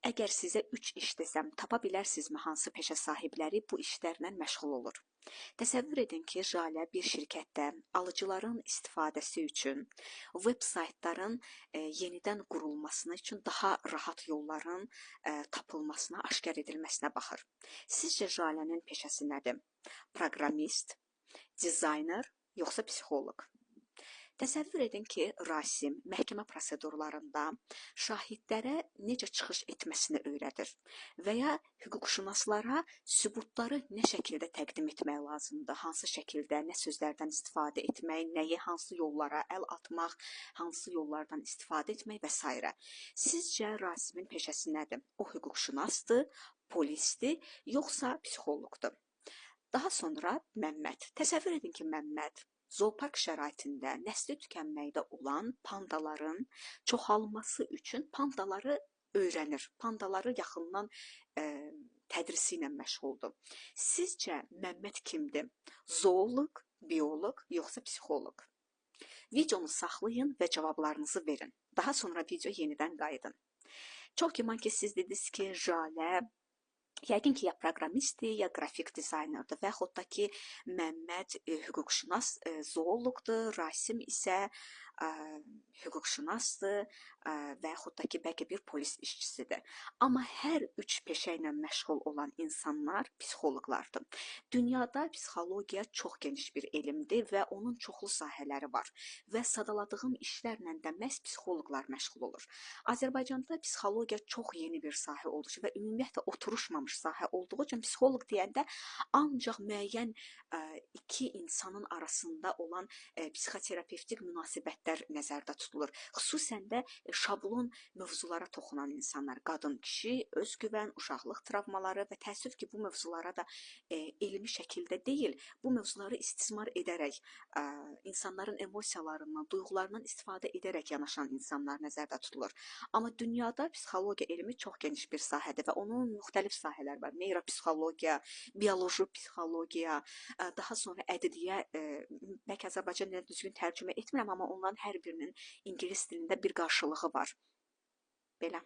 Əgər sizə 3 iş desəm, tapa bilərsinizmi hansı peşə sahibləri bu işlərlə məşğul olur? Təsəvvür edin ki, Jalə bir şirkətdə alıcıların istifadəsi üçün veb-saytların yenidən qurulmasına üçün daha rahat yolların tapılmasına, aşkar edilməsinə baxır. Sizcə Jalənin peşəsi nədir? Proqramist, dizayner, yoxsa psixoloq? Təsəvvür edin ki, Rasim məhkəmə prosedurlarında şahidlərə necə çıxış etməsini öyrədir və ya hüquqşünaslara sübutları nə şəkildə təqdim etmək lazımdır, hansı şəkildə, nə sözlərdən istifadə etmək, nəyi, hansı yollara əl atmaq, hansı yollardan istifadə etmək və s. Sizcə Rasimin peşəsi nədir? O hüquqşünasdır, polisdir, yoxsa psixoloqdur? Daha sonra Məmməd. Təsəvvür edin ki, Məmməd zoopark şəraitində nəsli tükənməkdə olan pandaların çoxalması üçün pandaları öyrənir. Pandaları yaxından tədrisi ilə məşğuldur. Sizcə Məmməd kimdir? Zooloq, bioloq, yoxsa psixoloq? Videonu saxlayın və cavablarınızı verin. Daha sonra video yenidən qayıdın. Çox güman ki, siz dediniz ki, Jalə yəqin ki, ya proqramistdir, ya qrafik dizaynerdir və yaxud da ki, Məmməd hüquqşünas, zooloqdur, Rasim isə hüquqşünasdır və yaxud da ki, bəlkə bir polis işçisidir. Amma hər üç peşə ilə məşğul olan insanlar psixoloqlardır. Dünyada psixologiya çox geniş bir elmdir və onun çoxlu sahələri var və sadaladığım işlərlə də məhz psixoloqlar məşğul olur. Azərbaycanda psixologiya çox yeni bir sahə olduğu üçün və ümumiyyətlə oturuşmamış sahə olduğu üçün psixoloq deyəndə ancaq müəyyən iki insanın arasında olan psixoterapevtik münasibətlər nəzərdə tutulur. Xüsusən də şablon mövzulara toxunan insanlar, qadın, kişi, özgüvən, uşaqlıq travmaları və təəssüf ki, bu mövzulara da elmi şəkildə deyil, bu mövzuları istismar edərək, insanların emosiyalarından, duyğularından istifadə edərək yanaşan insanlar nəzərdə tutulur. Amma dünyada psixologiya elmi çox geniş bir sahədir və onun müxtəlif sahələri var. Neyropsixologiya, bioloji psixologiya, daha sonra ədədiyyə, bəlkə Azərbaycan dilində düzgün tərcümə etmirəm, amma onların hər birinin ingilis dilində bir qarşılığı var. Belə.